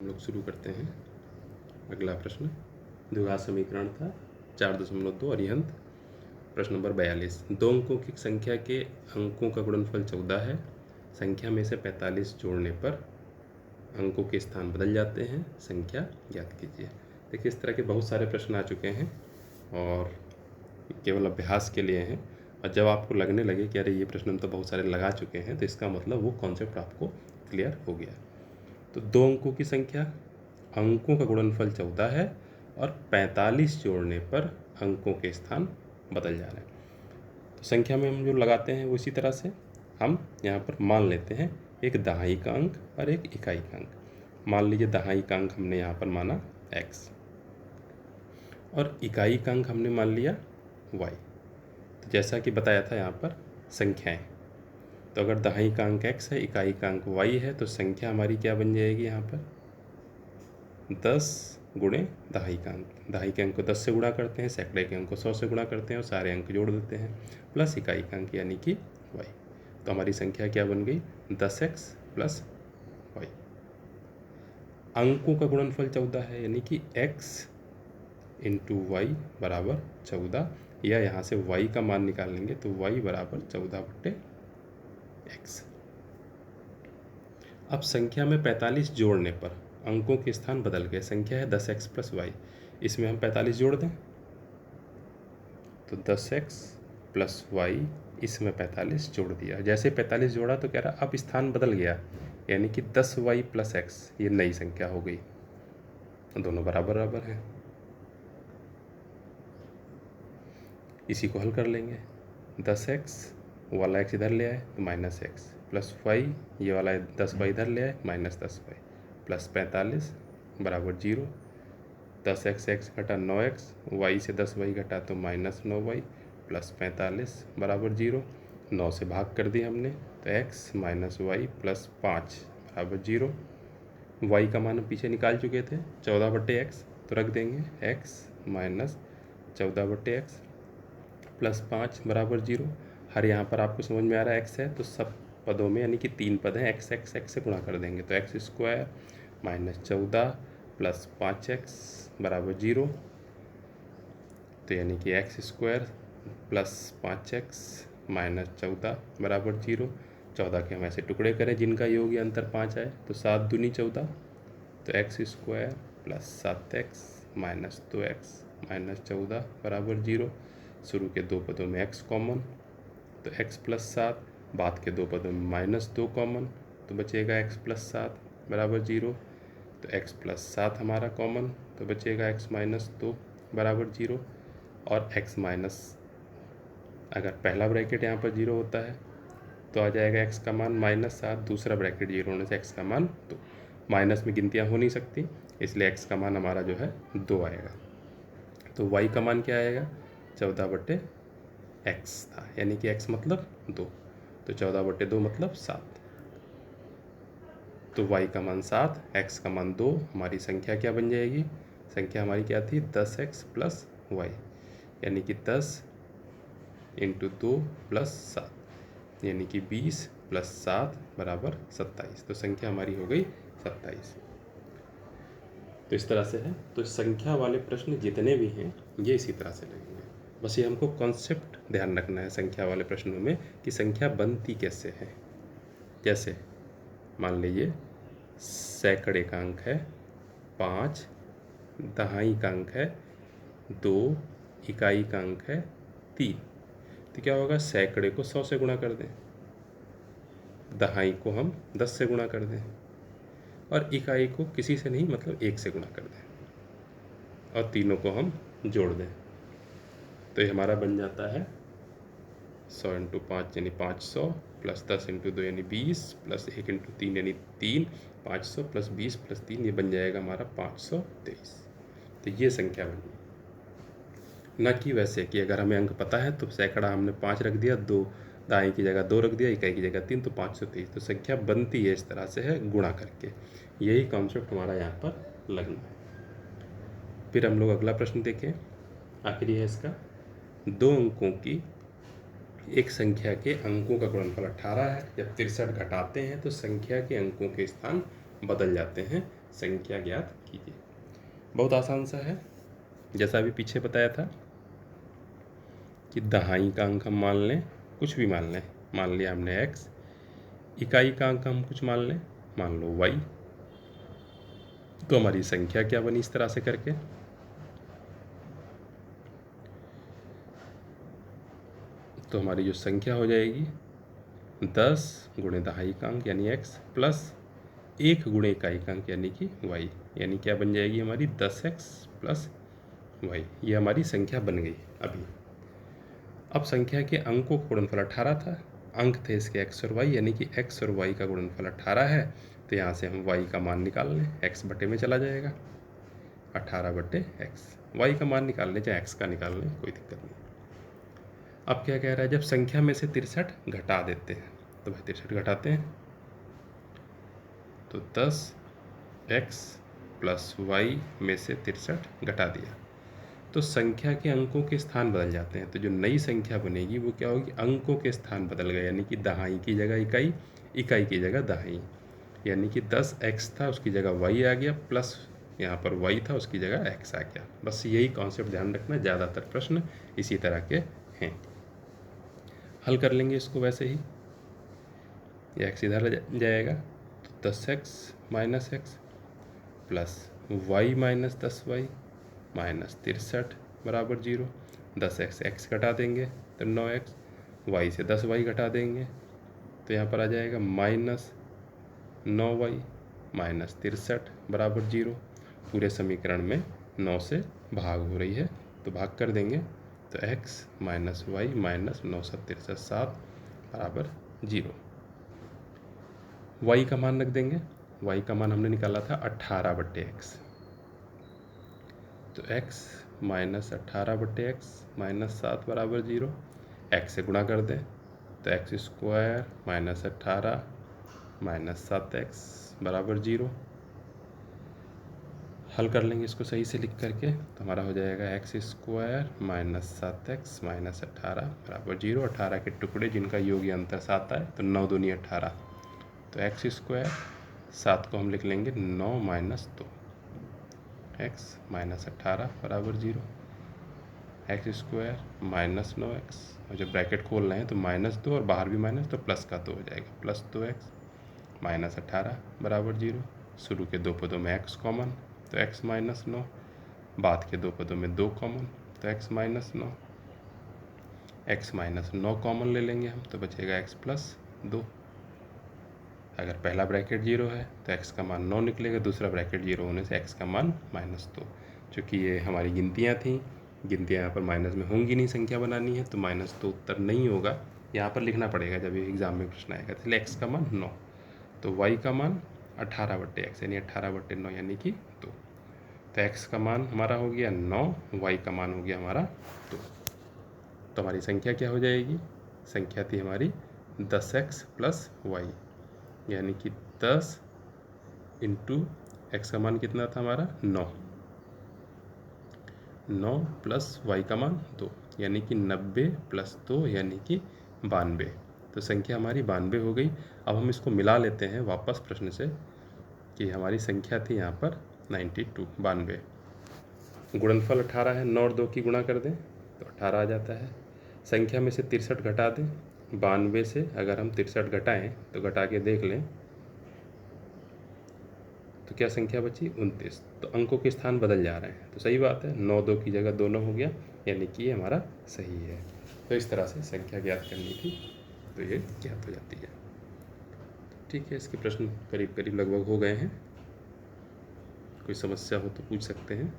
हम लोग शुरू करते हैं। अगला प्रश्न द्विघात समीकरण था 4.2 अरिहंत। प्रश्न नंबर 42। दो अंकों की संख्या के अंकों का गुणनफल 14 है। संख्या में से 45 जोड़ने पर अंकों के स्थान बदल जाते हैं, संख्या ज्ञात कीजिए। देखिए, इस तरह के बहुत सारे प्रश्न आ चुके हैं और केवल अभ्यास के लिए हैं। और जब आपको लगने लगे कि अरे ये प्रश्न हम तो बहुत सारे लगा चुके हैं, तो इसका मतलब वो कॉन्सेप्ट आपको क्लियर हो गया। तो दो अंकों की संख्या, अंकों का गुणनफल 14 है और 45 जोड़ने पर अंकों के स्थान बदल जा रहे हैं। तो संख्या में हम जो लगाते हैं वो इसी तरह से हम यहाँ पर मान लेते हैं एक दहाई का अंक और एक इकाई का अंक। मान लीजिए दहाई का अंक हमने यहाँ पर माना x और इकाई का अंक हमने मान लिया y। तो जैसा कि बताया था यहाँ पर संख्याएं, तो अगर दहाई का अंक x है, इकाई का अंक y है, तो संख्या हमारी क्या बन जाएगी यहाँ पर 10 गुणे दहाई का अंक। दहाई के अंक को 10 से गुणा करते हैं, सैकड़े के अंक को 100 से गुणा करते हैं और सारे अंक जोड़ देते हैं, प्लस इकाई का अंक यानी कि y। तो हमारी संख्या क्या बन गई 10x प्लस y। अंकों का गुणनफल 14 है यानी कि x इंटू वाई बराबर 14, या यहाँ से y का मान निकालेंगे तो y बराबर 14/x। अब संख्या में 45 जोड़ने पर अंकों के स्थान बदल गए। संख्या है 10x प्लस वाई, इसमें हम 45 जोड़ दें तो 10x प्लस वाई, इसमें 45 जोड़ दिया। जैसे 45 जोड़ा तो कह रहा अब स्थान बदल गया, यानी कि 10y प्लस x, ये नई संख्या हो गई। दोनों बराबर बराबर हैं, इसी को हल कर लेंगे। 10x वाला x इधर ले आए तो माइनस एक्स, प्लस वाई ये वाला 10y इधर ले आए माइनस 10y, प्लस 45 बराबर 0। 10x x घटा 9x, y से 10y घटा तो माइनस 9y, प्लस 45 बराबर 0। 9 से भाग कर दिया हमने तो x माइनस वाई प्लस 5 बराबर 0। y का मान पीछे निकाल चुके थे 14/x, तो रख देंगे x माइनस 14/x प्लस 5 बराबर 0। हर यहाँ पर आपको समझ में आ रहा है x है, तो सब पदों में यानी कि 3 पद हैं, x x x से गुणा कर देंगे तो x square minus 14 plus 5x बराबर 0। तो यानी कि x square plus 5x minus 14 बराबर 0। 14 के हम ऐसे टुकड़े करें जिनका योग्य अंतर 5 आए, तो 7 दूनी 14, तो x square plus 7x minus 2x minus 14 बराबर 0। शुरू के दो पदों में x कॉमन, तो x प्लस 7, बाद के दो पदों में माइनस 2 कॉमन, तो बचेगा x प्लस 7 बराबर 0। तो x प्लस 7 हमारा कॉमन, तो बचेगा x माइनस 2 बराबर 0। और x माइनस, अगर पहला ब्रैकेट यहाँ पर 0 होता है तो आ जाएगा x का मान माइनस 7, दूसरा ब्रैकेट 0 होने से x का मान 2। माइनस में गिनतियाँ हो नहीं सकती, इसलिए x का मान हमारा जो है 2 आएगा। तो y का मान क्या आएगा 14/x था, यानी कि x मतलब 2, तो 14/2 मतलब 7। तो y का मान 7, x का मान 2, हमारी संख्या क्या बन जाएगी, संख्या हमारी क्या थी 10x प्लस वाई, यानी कि 10 इंटू 2 प्लस 7, यानी कि 20 प्लस 7 बराबर 27। तो संख्या हमारी हो गई 27। तो इस तरह से है। तो संख्या वाले प्रश्न जितने भी हैं ये इसी तरह से लगेंगे। बस ये हमको कॉन्सेप्ट ध्यान रखना है संख्या वाले प्रश्नों में कि संख्या बनती कैसे है। जैसे मान लीजिए सैकड़े का अंक है 5, दहाई का अंक है 2, इकाई का अंक है 3, तो क्या होगा सैकड़े को 100 से गुणा कर दें, दहाई को हम 10 से गुणा कर दें और इकाई को किसी से नहीं मतलब 1 से गुणा कर दें और तीनों को हम जोड़ दें, तो ये हमारा बन जाता है 100 इंटू 5 यानी 500 प्लस 10 इंटू 2 यानी 20 प्लस 1 इंटू 3 यानी 3, 500 प्लस 20 प्लस 3, ये बन जाएगा हमारा 523। तो ये संख्या बनी, न कि वैसे कि अगर हमें अंक पता है तो सैकड़ा हमने 5 रख दिया, 2 दाएं की जगह 2 रख दिया, इकाई की जगह 3, तो 523। तो संख्या बनती है इस तरह से है गुणा करके। यही कॉन्सेप्ट हमारा यहाँ पर लगना है। फिर हम लोग अगला प्रश्न देखें, आखिरी है इसका। दो अंकों की एक संख्या के अंकों का गुणनफल 18 है। जब 63 घटाते हैं तो संख्या के अंकों के स्थान बदल जाते हैं, संख्या ज्ञात कीजिए। बहुत आसान सा है, जैसा अभी पीछे बताया था कि दहाई का अंक हम मान लें, कुछ भी मान लें, मान लिया हमने x, इकाई का अंक हम कुछ मान लें, मान लो y, तो हमारी संख्या क्या बनी इस तरह से करके, तो हमारी जो संख्या हो जाएगी 10 गुणे दहाई का अंक यानी x प्लस 1 गुणे इकाई का अंक यानी कि y, यानी क्या बन जाएगी हमारी 10x प्लस y। ये हमारी संख्या बन गई अभी। अब संख्या के अंकों का गुणनफल 18 था, अंक थे इसके x और y, यानी कि x और y का गुणनफल 18 है, तो यहाँ से हम y का मान निकाल लें, x बटे में चला जाएगा, 18 बटे x, y का मान निकाल लें चाहे x का निकाल लें, कोई दिक्कत नहीं। अब क्या कह रहा है, जब संख्या में से 63 घटा देते हैं, तो भाई 63 घटाते हैं, तो 10x प्लस y में से 63 घटा दिया, तो संख्या के अंकों के स्थान बदल जाते हैं, तो जो नई संख्या बनेगी वो क्या होगी, अंकों के स्थान बदल गए, यानी कि दहाई की जगह इकाई, इकाई की जगह दहाई, यानी कि 10x था उसकी जगह y आ गया, प्लस यहाँ पर y था उसकी जगह x आ गया। बस यही कॉन्सेप्ट ध्यान रखना, ज़्यादातर प्रश्न इसी तरह के हैं। हल कर लेंगे इसको वैसे ही, ये x इधर जाएगा, तो 10x minus x plus y minus 10y minus 63 बराबर 0, 10x x घटा देंगे तो 9x, y से 10y घटा देंगे तो यहाँ पर आ जाएगा माइनस 9y माइनस 63 बराबर 0। पूरे समीकरण में 9 से भाग हो रही है तो भाग कर देंगे, तो x माइनस वाई माइनस 9 63 7 बराबर 0। y का मान रख देंगे, y का मान हमने निकाला था 18 बट्टे एक्स, तो x माइनस 18 बट्टे एक्स माइनस 7 बराबर 0, x से गुणा कर दें तो x square minus 18 minus 7x बराबर 0। हल कर लेंगे इसको सही से लिख करके, तो हमारा हो जाएगा x square minus 7x minus 18 बराबर 0। 18 के टुकड़े जिनका योग या अंतर 7 आए तो 9 दूनी 18, तो एक्स स्क्वायर 7 को हम लिख लेंगे 9 माइनस 2, एक्स माइनस 18 बराबर 0, एक्स स्क्वायर माइनस 9x, और जब ब्रैकेट खोल रहे हैं तो माइनस 2 और बाहर भी माइनस, तो प्लस का 2 हो जाएगा, प्लस 2x माइनस 18 बराबर 0। शुरू के दो पदों में x कॉमन, तो x माइनस 9, बाद के दो पदों में 2 कॉमन, तो x minus 9, x minus 9 common ले लेंगे हम, तो बचेगा x प्लस 2। अगर पहला ब्रैकेट 0 है तो x का मान 9 निकलेगा, दूसरा ब्रैकेट 0 होने से x का मान माइनस 2। चूँकि ये हमारी गिनतियाँ थी, गिनतियाँ यहाँ पर माइनस में होंगी नहीं, संख्या बनानी है, तो माइनस 2 उत्तर नहीं होगा, यहाँ पर लिखना पड़ेगा जब ये एग्ज़ाम में प्रश्न आएगा। इसलिए x का मान 9, तो y का मान 18 बट्टे एक्स यानी 18 बट्टे 9 यानी कि 2, तो x का मान हमारा हो गया 9, y का मान हो गया हमारा 2। तो हमारी संख्या क्या हो जाएगी, संख्या थी हमारी 10x प्लस वाई, यानी कि 10 इंटू एक्स का मान कितना था हमारा 9, 9 प्लस वाई का मान 2, यानी कि 90 प्लस 2 यानी कि 92। तो संख्या हमारी 92 हो गई। अब हम इसको मिला लेते हैं वापस प्रश्न से कि हमारी संख्या थी यहाँ पर 92, 92, गुणनफल 18 है, 9 और 2 की गुणा कर दें तो 18 आ जाता है। संख्या में से 63 घटा दें, 92 से अगर हम 63 घटाएं तो घटा के देख लें तो क्या संख्या बची 29। तो अंकों के स्थान बदल जा रहे हैं, तो सही बात है, 9 2 की जगह 2 9 हो गया, यानी कि ये हमारा सही है। तो इस तरह से संख्या ज्ञात करनी थी, तो ये ज्ञात हो जाती है। ठीक है, इसके प्रश्न करीब करीब लगभग हो गए हैं, कोई समस्या हो तो पूछ सकते हैं।